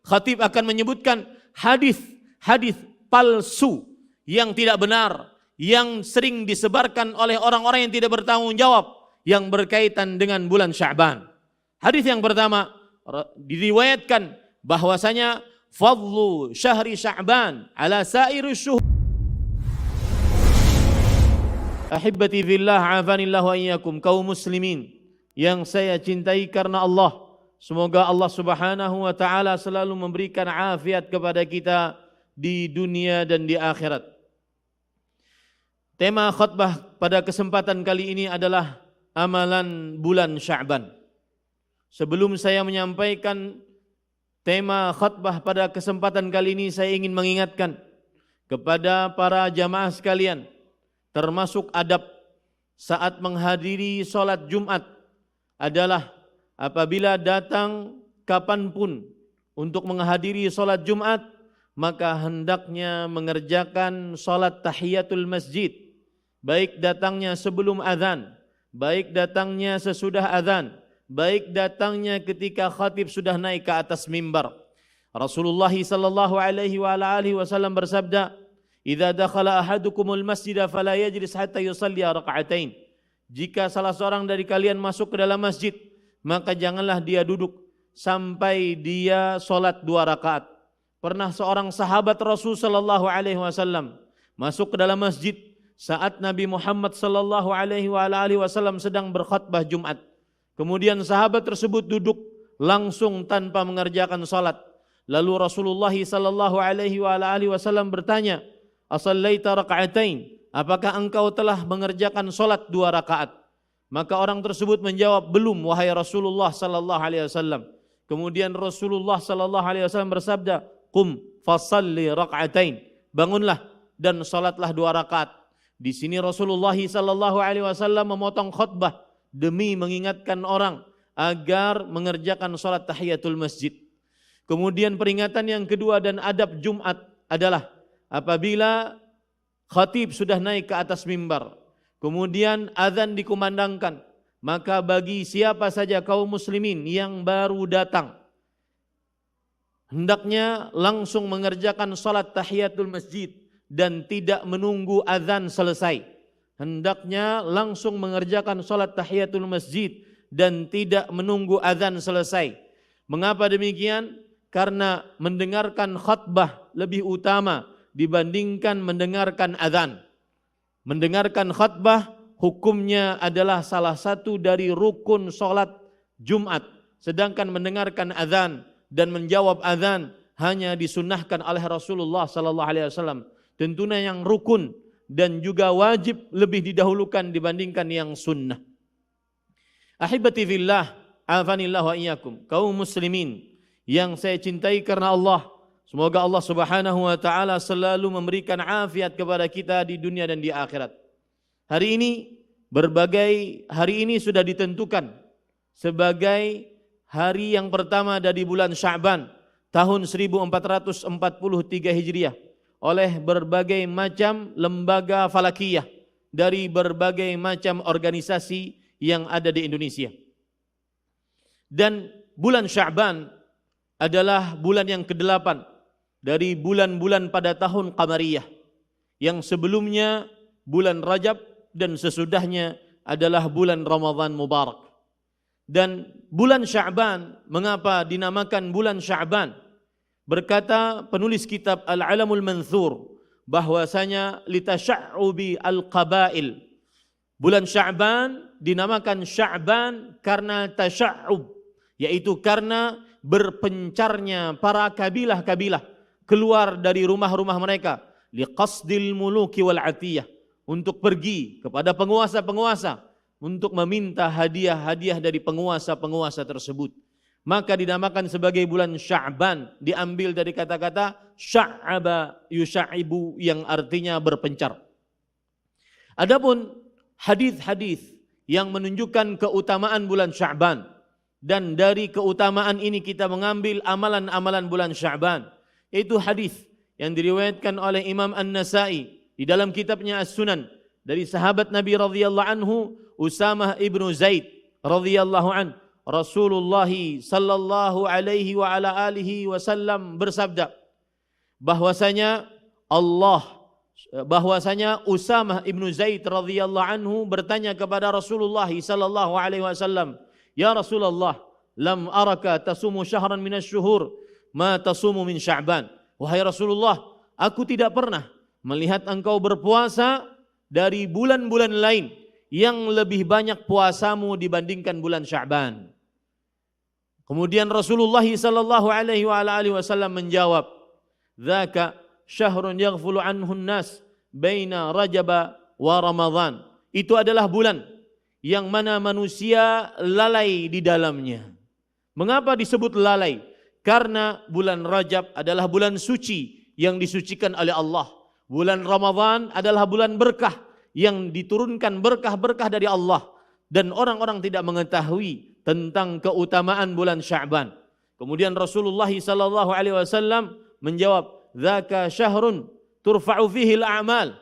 Khatib akan menyebutkan hadis palsu yang tidak benar, yang sering disebarkan oleh orang-orang yang tidak bertanggung jawab yang berkaitan dengan bulan Sya'ban. Hadis yang pertama diriwayatkan bahwasanya fadlu syahri Sya'ban ala sairi syuhur. Ahibbati fillah, afanillahu wa iyyakum, kaum muslimin yang saya cintai karena Allah. Semoga Allah Subhanahu wa taala selalu memberikan afiat kepada kita di dunia dan di akhirat. Tema khutbah pada kesempatan kali ini adalah amalan bulan Sya'ban. Sebelum saya menyampaikan tema khutbah pada kesempatan kali ini, saya ingin mengingatkan kepada para jamaah sekalian, termasuk adab saat menghadiri sholat Jumat adalah apabila datang kapanpun untuk menghadiri sholat Jumat, maka hendaknya mengerjakan sholat tahiyatul masjid, baik datangnya sebelum azan, baik datangnya sesudah azan, baik datangnya ketika khatib sudah naik ke atas mimbar. Rasulullah sallallahu alaihi wasallam bersabda, "Idza dakhala ahadukumul masjida fala yajlis hatta yusalli raka'atain." Jika salah seorang dari kalian masuk ke dalam masjid, maka janganlah dia duduk sampai dia solat 2 rakaat. Pernah seorang sahabat Rasul sallallahu alaihi wasallam masuk ke dalam masjid saat Nabi Muhammad sallallahu alaihi wasallam sedang berkhutbah Jumat. Kemudian sahabat tersebut duduk langsung tanpa mengerjakan salat. Lalu Rasulullah sallallahu alaihi wasallam bertanya, "Asallaita raka'atain?" Apakah engkau telah mengerjakan salat 2 rakaat? Maka orang tersebut menjawab, "Belum, wahai Rasulullah sallallahu alaihi wasallam." Kemudian Rasulullah sallallahu alaihi wasallam bersabda, "Qum fasalli raka'atain." Bangunlah dan salatlah 2 rakaat. Di sini Rasulullah sallallahu alaihi wasallam memotong khutbah demi mengingatkan orang agar mengerjakan salat tahiyatul masjid. Kemudian peringatan yang kedua dan adab Jumat adalah apabila khatib sudah naik ke atas mimbar, kemudian azan dikumandangkan, maka bagi siapa saja kaum muslimin yang baru datang, hendaknya langsung mengerjakan salat tahiyatul masjid dan tidak menunggu azan selesai. Hendaknya langsung mengerjakan salat tahiyatul masjid dan tidak menunggu azan selesai. Mengapa demikian? Karena mendengarkan khutbah lebih utama dibandingkan mendengarkan azan. Mendengarkan khutbah hukumnya adalah salah satu dari rukun salat Jumat, sedangkan mendengarkan azan dan menjawab azan hanya disunnahkan oleh Rasulullah sallallahu alaihi wasallam. Tentunya yang rukun dan juga wajib lebih didahulukan dibandingkan yang sunnah. Ahibati fillah, afanillahu wa iyyakum, kaum muslimin yang saya cintai karena Allah. Semoga Allah Subhanahu wa taala selalu memberikan afiat kepada kita di dunia dan di akhirat. Hari ini sudah ditentukan sebagai hari yang pertama dari bulan Sya'ban tahun 1443 Hijriah oleh berbagai macam lembaga falakiyah dari berbagai macam organisasi yang ada di Indonesia. Dan bulan Sya'ban adalah bulan yang ke-8 dari bulan-bulan pada tahun Qamariyah, yang sebelumnya bulan Rajab dan sesudahnya adalah bulan Ramadan Mubarak. Dan bulan Sya'ban, mengapa dinamakan bulan Sya'ban? Berkata penulis kitab Al-Alamul Manthur bahwasanya litasya'ubi al-qabail. Bulan Sya'ban dinamakan Sya'ban karena tasya'ub, yaitu karena berpencarnya para kabilah-kabilah keluar dari rumah-rumah mereka liqasdil muluki wal atiyah, untuk pergi kepada penguasa-penguasa untuk meminta hadiah-hadiah dari penguasa-penguasa tersebut. Maka dinamakan sebagai bulan Sya'ban, diambil dari kata-kata sya'aba yusha'ibu yang artinya berpencar. Adapun hadis-hadis yang menunjukkan keutamaan bulan Sya'ban, dan dari keutamaan ini kita mengambil amalan-amalan bulan Sya'ban, yaitu hadis yang diriwayatkan oleh Imam An-Nasa'i di dalam kitabnya As-Sunan dari sahabat Nabi radhiyallahu anhu Usamah ibnu Zaid radhiyallahu an. Rasulullah sallallahu alaihi wa ala alihi wasallam bersabda bahwasanya Usamah ibnu Zaid radhiyallahu anhu bertanya kepada Rasulullah sallallahu alaihi wasallam, "Ya Rasulullah, lam araka tasumu syahran minasy-syuhur ma tasumu min Sya'ban." Wahai Rasulullah, aku tidak pernah melihat engkau berpuasa dari bulan-bulan lain yang lebih banyak puasamu dibandingkan bulan Sya'ban. Kemudian Rasulullah sallallahu alaihi wasallam menjawab, "Dzaka syahrun yaghfulu anhu an-nas baina Rajab wa Ramadhan." Itu adalah bulan yang mana manusia lalai di dalamnya. Mengapa disebut lalai? Karena bulan Rajab adalah bulan suci yang disucikan oleh Allah. Bulan Ramadhan adalah bulan berkah yang diturunkan berkah-berkah dari Allah, dan orang-orang tidak mengetahui tentang keutamaan bulan Sya'ban. Kemudian Rasulullah sallallahu alaihi wasallam menjawab, "Dzaka syahrun turfa'u fihi al-a'mal."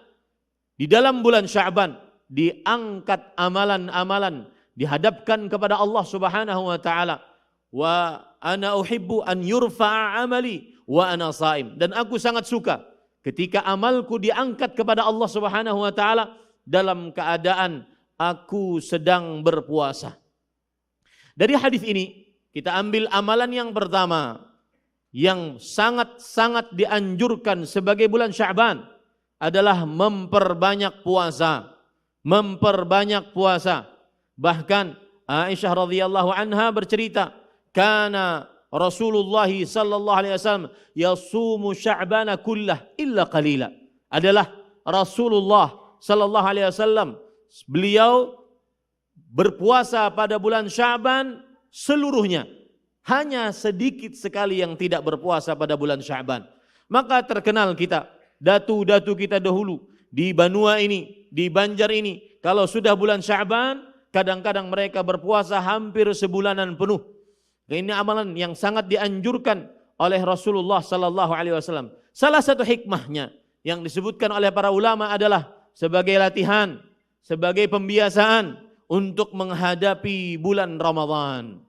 Di dalam bulan Sya'ban diangkat amalan-amalan, dihadapkan kepada Allah Subhanahu wa taala. Wa ana uhibbu an yurfa'a amali wa ana shaim. Dan aku sangat suka ketika amalku diangkat kepada Allah Subhanahu wa taala dalam keadaan aku sedang berpuasa. Dari hadis ini kita ambil amalan yang pertama yang sangat-sangat dianjurkan sebagai bulan Sya'ban adalah memperbanyak puasa. Memperbanyak puasa. Bahkan Aisyah radhiyallahu anha bercerita, "Kana Rasulullah sallallahu alaihi wasallam yasumu Sya'bana kullah illa qalila." Adalah Rasulullah sallallahu alaihi wasallam, beliau berpuasa pada bulan Sya'ban seluruhnya. Hanya sedikit sekali yang tidak berpuasa pada bulan Sya'ban. Maka terkenal kita, datu-datu kita dahulu di Banua ini, di Banjar ini, kalau sudah bulan Sya'ban, kadang-kadang mereka berpuasa hampir sebulanan penuh. Ini amalan yang sangat dianjurkan oleh Rasulullah sallallahu alaihi wasallam. Salah satu hikmahnya yang disebutkan oleh para ulama adalah sebagai latihan, sebagai pembiasaan untuk menghadapi bulan Ramadan,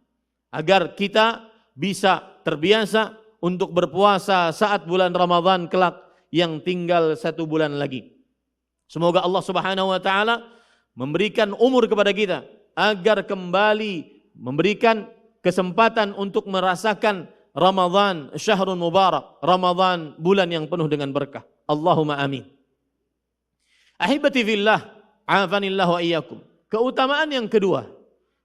agar kita bisa terbiasa untuk berpuasa saat bulan Ramadan kelak yang tinggal 1 bulan lagi. Semoga Allah Subhanahu wa taala memberikan umur kepada kita agar kembali memberikan kesempatan untuk merasakan Ramadan syahrun mubarak, Ramadan bulan yang penuh dengan berkah. Allahumma amin. Ahibati fillah, afanillah wa iyyakum. Keutamaan yang kedua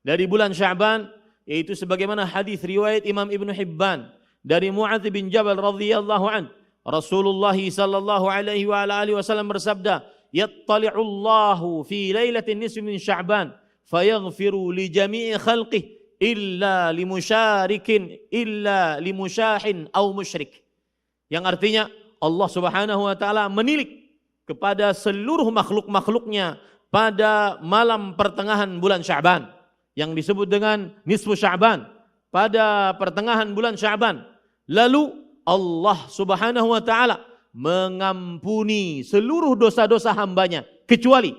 dari bulan Sya'ban yaitu sebagaimana hadis riwayat Imam Ibnu Hibban dari Mu'adz bin Jabal radhiyallahu an, Rasulullah sallallahu alaihi wa alihi wasallam bersabda, "Yattali'u Allahu fi lailatin nisfi min Sya'ban fayaghfiru li jami'i khalqihi illa limusyahin aw musyrik." Yang artinya Allah Subhanahu wa taala menilik kepada seluruh makhluk-makhluknya pada malam pertengahan bulan Sya'ban yang disebut dengan nisfu Sya'ban, pada pertengahan bulan Sya'ban. Lalu Allah Subhanahu wa taala mengampuni seluruh dosa-dosa hambanya kecuali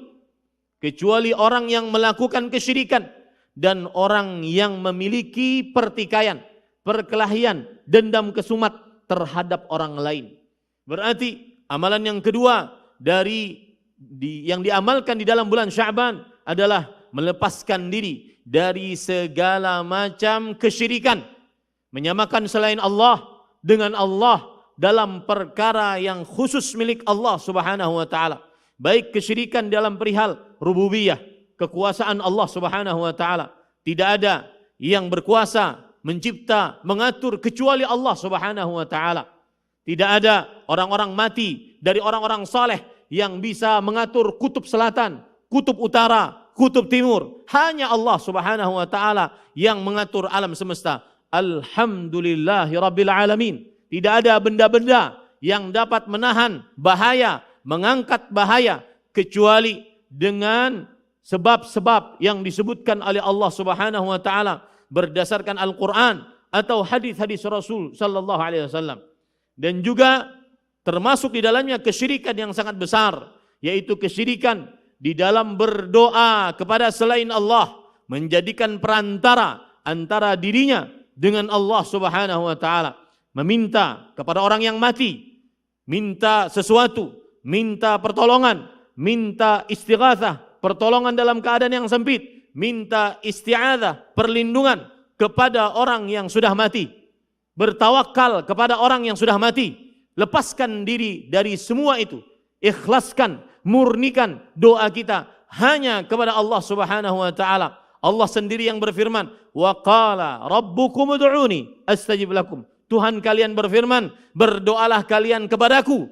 orang yang melakukan kesyirikan dan orang yang memiliki pertikaian, perkelahian, dendam kesumat terhadap orang lain. Berarti amalan yang kedua yang diamalkan di dalam bulan Sya'ban adalah melepaskan diri dari segala macam kesyirikan, menyamakan selain Allah dengan Allah dalam perkara yang khusus milik Allah Subhanahu wa taala, baik kesyirikan dalam perihal rububiyah, kekuasaan Allah Subhanahu wa taala. Tidak ada yang berkuasa mencipta, mengatur kecuali Allah Subhanahu wa taala. Tidak ada orang-orang mati dari orang-orang saleh yang bisa mengatur kutub selatan, kutub utara, kutub timur. Hanya Allah Subhanahu wa taala yang mengatur alam semesta. Alhamdulillahi rabbil alamin. Tidak ada benda-benda yang dapat menahan bahaya, mengangkat bahaya kecuali dengan sebab-sebab yang disebutkan oleh Allah Subhanahu wa taala berdasarkan Al-Qur'an atau hadis-hadis Rasul sallallahu alaihi wasallam. Dan juga termasuk di dalamnya kesyirikan yang sangat besar, yaitu kesyirikan di dalam berdoa kepada selain Allah, menjadikan perantara antara dirinya dengan Allah Subhanahu wa taala, meminta kepada orang yang mati, minta sesuatu, minta pertolongan, minta istighatsah, pertolongan dalam keadaan yang sempit, minta isti'adzah, perlindungan kepada orang yang sudah mati, bertawakal kepada orang yang sudah mati, lepaskan diri dari semua itu, ikhlaskan, murnikan doa kita hanya kepada Allah Subhanahu wa taala. Allah sendiri yang berfirman, wa qala rabbukum ud'uni astajib lakum. Tuhan kalian berfirman, berdoalah kalian kepadaku,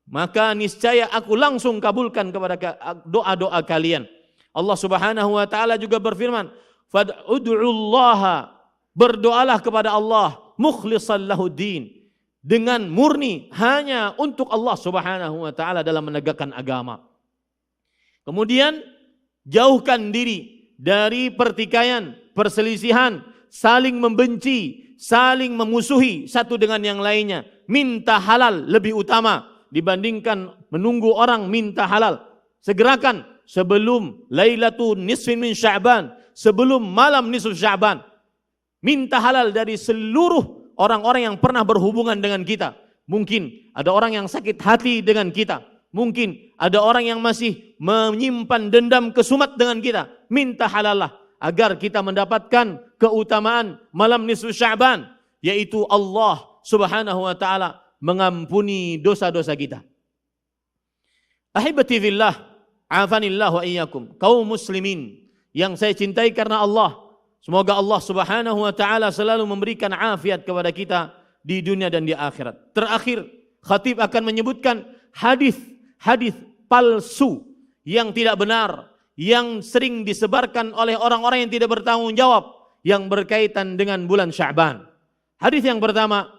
maka niscaya aku langsung kabulkan kepada doa-doa kalian. Allah Subhanahu wa taala juga berfirman, fad'ullaha, berdoalah kepada Allah mukhlishan lahuddin, dengan murni hanya untuk Allah Subhanahu wa taala dalam menegakkan agama. Kemudian jauhkan diri dari pertikaian, perselisihan, saling membenci, saling memusuhi satu dengan yang lainnya. Minta halal lebih utama dibandingkan menunggu orang minta halal. Segerakan sebelum Lailatul Nisfin min Sya'ban, sebelum malam nisfu Sya'ban. Minta halal dari seluruh orang-orang yang pernah berhubungan dengan kita. Mungkin ada orang yang sakit hati dengan kita. Mungkin ada orang yang masih menyimpan dendam kesumat dengan kita. Minta halallah agar kita mendapatkan keutamaan malam nisfu Sya'ban, yaitu Allah Subhanahu wa taala mengampuni dosa-dosa kita. Ahibati fillah, afanillah wa iyyakum, kaum muslimin yang saya cintai karena Allah. Semoga Allah Subhanahu wa taala selalu memberikan afiat kepada kita di dunia dan di akhirat. Terakhir, khatib akan menyebutkan hadis palsu yang tidak benar, yang sering disebarkan oleh orang-orang yang tidak bertanggung jawab, yang berkaitan dengan bulan Sya'ban. Hadis yang pertama,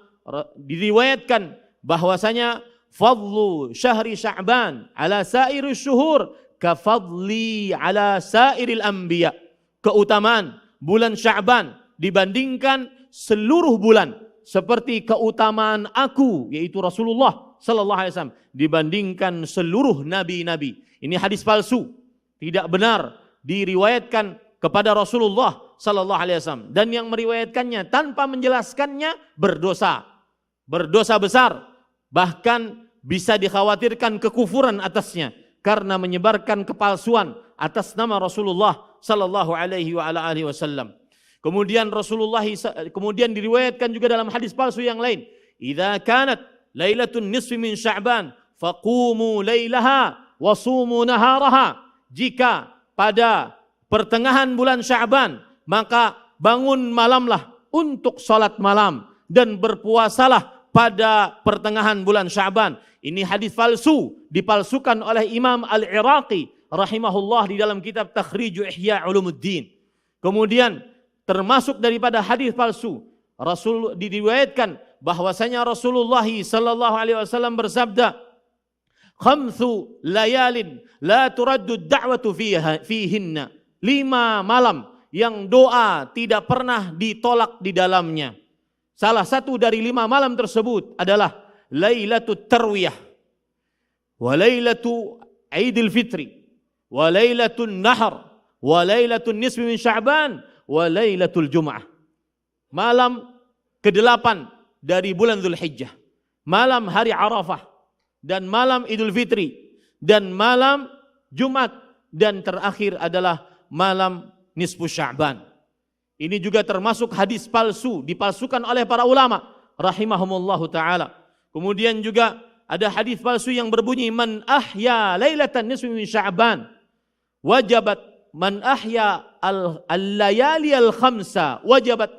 diriwayatkan bahwasanya fadlu syahri Sya'ban ala sairil syuhur ka fadli ala sairil anbiya. Keutamaan bulan Sya'ban dibandingkan seluruh bulan seperti keutamaan aku, yaitu Rasulullah sallallahu alaihi wasallam, dibandingkan seluruh nabi-nabi. Ini hadis palsu, tidak benar, diriwayatkan kepada Rasulullah sallallahu alaihi wasallam, dan yang meriwayatkannya tanpa menjelaskannya berdosa besar, bahkan bisa dikhawatirkan kekufuran atasnya karena menyebarkan kepalsuan atas nama Rasulullah sallallahu alaihi wasallam. Kemudian kemudian diriwayatkan juga dalam hadis palsu yang lain, idza kanat lailatun nisfi min Sya'ban faqumu lailaha wa sumu naharaha. Jika pada pertengahan bulan Sya'ban, maka bangun malamlah untuk salat malam dan berpuasalah pada pertengahan bulan Sya'ban. Ini hadis palsu, dipalsukan oleh Imam Al-Iraqi rahimahullah di dalam kitab Takhrij Ihya Ulumuddin. Kemudian termasuk daripada hadis palsu, Rasul diriwayatkan bahwasanya Rasulullah sallallahu alaihi wasallam bersabda, khamsu layalin la turaddu da'watu fihinna. 5 malam yang doa tidak pernah ditolak di dalamnya. Salah satu dari 5 malam tersebut adalah Lailatul Tarwiyah, wa Lailatul Aidil Fitri, wa Lailatul Nahr, wa Lailatul Nisfi min Sya'ban, wa Lailatul Jum'ah. Malam ke-8 dari bulan Dzulhijjah, malam hari Arafah, dan malam Idul Fitri, dan malam Jumat, dan terakhir adalah malam nisfu Sya'ban. Ini juga termasuk hadis palsu, dipalsukan oleh para ulama rahimahumullahu taala. Kemudian juga ada hadis palsu yang berbunyi, man ahya lailatan nisfi min Sya'ban wajabat, man ahya al-layali al-khamsa wajabat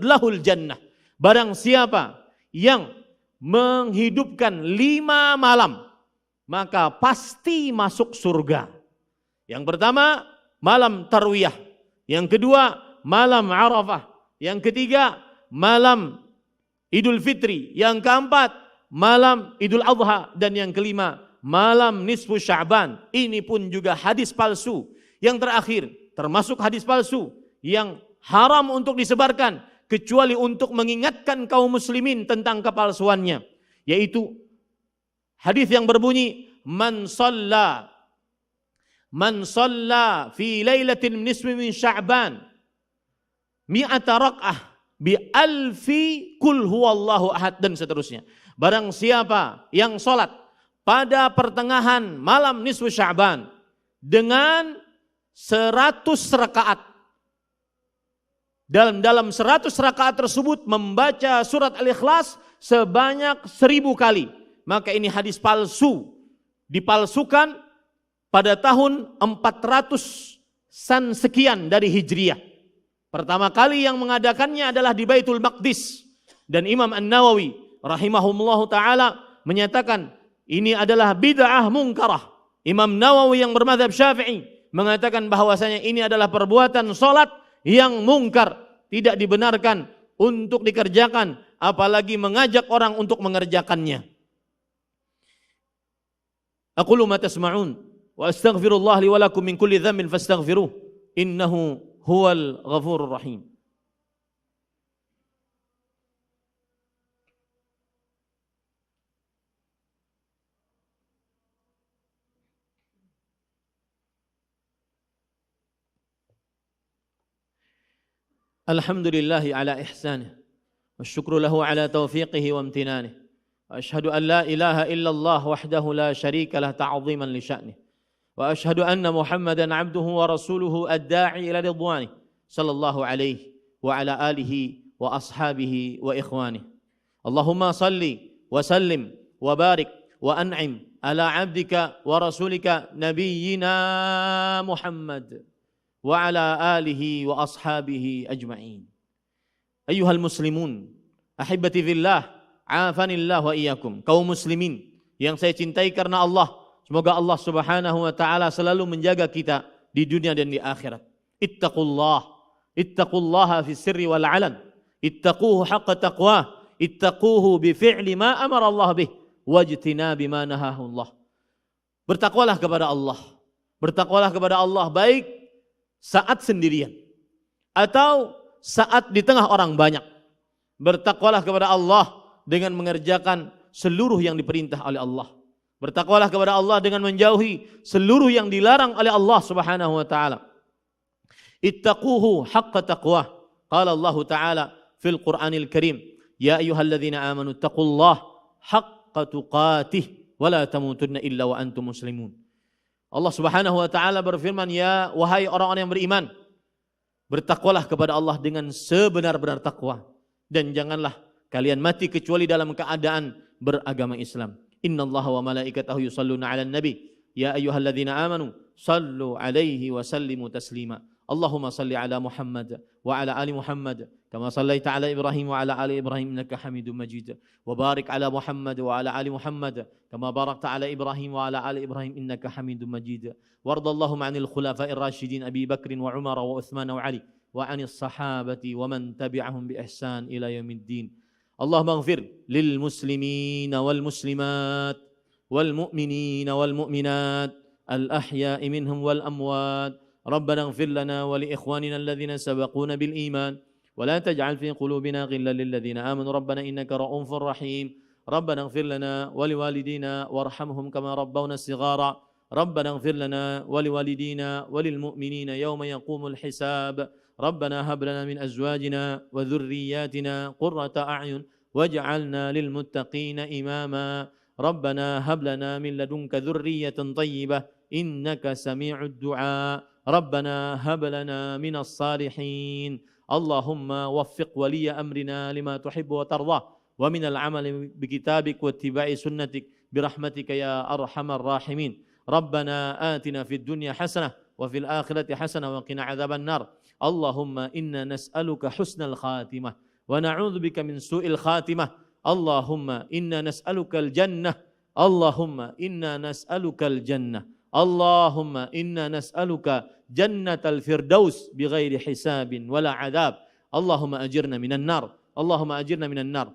lahul jannah. Barang siapa yang menghidupkan 5 malam, maka pasti masuk surga. Yang pertama, malam Tarwiyah. Yang kedua, malam Arafah. Yang ketiga, malam Idul Fitri. Yang keempat, malam Idul Adha. Dan yang kelima, malam nisfu Sya'ban. Ini pun juga hadis palsu. Yang terakhir, termasuk hadis palsu yang haram untuk disebarkan, kecuali untuk mengingatkan kaum muslimin tentang kepalsuannya, yaitu hadis yang berbunyi, man man shalla fi lailatin nisfi min Sya'ban mi'ata rak'ah bi alfi kul huwallahu ahad dan seterusnya. Barang siapa yang salat pada pertengahan malam nisfu Sya'ban dengan 100 rakaat. Dalam 100 rakaat tersebut membaca surat Al-Ikhlas sebanyak 1000 kali. Maka ini hadis palsu. Dipalsukan pada tahun 400-an sekian dari Hijriah. Pertama kali yang mengadakannya adalah di Baitul Maqdis. Dan Imam An-Nawawi rahimahullahu ta'ala menyatakan ini adalah bid'ah munkarah. Imam Nawawi yang bermadzhab Syafi'i mengatakan bahwasanya ini adalah perbuatan salat yang mungkar, tidak dibenarkan untuk dikerjakan, apalagi mengajak orang untuk mengerjakannya. Aqulu ma tasma'un wa astaghfirullah li wa lakum min kulli dhanbin fastaghfiruh innahu huwal ghafurur rahim. Alhamdulillahi ala ihsanih wa syukru lahu ala taufiqihi wa amtinanih wa ashhadu an la ilaha illallah wahdahu la syarika lah ta'ziman li sya'nih wa ashhadu anna Muhammadan abduhu wa rasuluhu ad-da'i ila ridwanih sallallahu alaihi wa ala alihi wa ashabihi wa ikhwanih. Allahumma salli wa sallim wa barik wa an'im ala abdika wa rasulika nabiyyina Muhammad wa ala alihi wa ashabihi ajma'in. Ayyuhal muslimun, ahibbati fillah, afanillah wa iyyakum. Kaum muslimin yang saya cintai karena Allah, semoga Allah Subhanahu wa taala selalu menjaga kita di dunia dan di akhirat. Ittaqullaha fis sirri wal 'alan. Ittaquhu haqqa taqwah. Ittaquhu bi fi'li ma amara Allah bih wajtinabi ma nahahu Allah. Bertakwalah kepada Allah. Bertakwalah kepada Allah baik saat sendirian atau saat di tengah orang banyak. Bertakwalah kepada Allah dengan mengerjakan seluruh yang diperintah oleh Allah. Bertakwalah kepada Allah dengan menjauhi seluruh yang dilarang oleh Allah Subhanahu wa taala. Ittaquhu haqqa taqwah. Qala Allah taala fil Qur'anil Karim, ya ayyuhalladzina amanu taqullaha haqqa tuqatih wa la tamutunna illa wa antum muslimun. Allah Subhanahu wa taala berfirman, ya wahai orang-orang yang beriman, bertakwalah kepada Allah dengan sebenar-benar takwa dan janganlah kalian mati kecuali dalam keadaan beragama Islam. Innallaha wa malaikatahu yusalluna 'alan nabi ya ayyuhalladzina amanu sallu 'alaihi wa sallimu taslima. Allahumma salli 'ala Muhammad wa 'ala ali Muhammad kama sallaita 'ala Ibrahim wa 'ala ali Ibrahim innaka Hamidum Majid. Wa barik 'ala Muhammad wa 'ala ali Muhammad kama barakta 'ala Ibrahim wa 'ala ali Ibrahim innaka Hamidum Majid. Wardallahum 'anil khulafa'ir rasyidin Abi Bakr wa Umar wa Utsman wa Ali wa 'anis sahabati wa man tabi'ahum bi ihsan ila yaumiddin. Allahumma ighfir lil muslimina wal muslimat wal mu'minina wal mu'minat al ahya'i minhum wal amwat. ربنا اغفر لنا ولإخواننا الذين سبقونا بالإيمان ولا تجعل في قلوبنا غلا للذين آمنوا ربنا إنك رؤوف رحيم ربنا اغفر لنا ولوالدينا وارحمهم كما ربونا صغارا ربنا اغفر لنا ولوالدينا وللمؤمنين يوم يقوم الحساب ربنا هب لنا من أزواجنا وذرياتنا قرة أعين واجعلنا للمتقين إماما ربنا هب لنا من لدنك ذرية طيبة إنك سميع الدعاء ربنا هب لنا من الصالحين اللهم وفق ولي أمرنا لما تحب وترضى ومن العمل بكتابك واتباع سنتك برحمتك يا أرحم الراحمين ربنا آتنا في الدنيا حسنة وفي الآخرة حسنة وقنا عذاب النار اللهم إنا نسألك حسن الخاتمة ونعوذ بك من سوء الخاتمة اللهم إنا نسألك الجنة اللهم إنا نسألك الجنة اللهم إنا نسألك جنة الفردوس بغير حساب ولا عذاب اللهم أجرنا من النار اللهم أجرنا من النار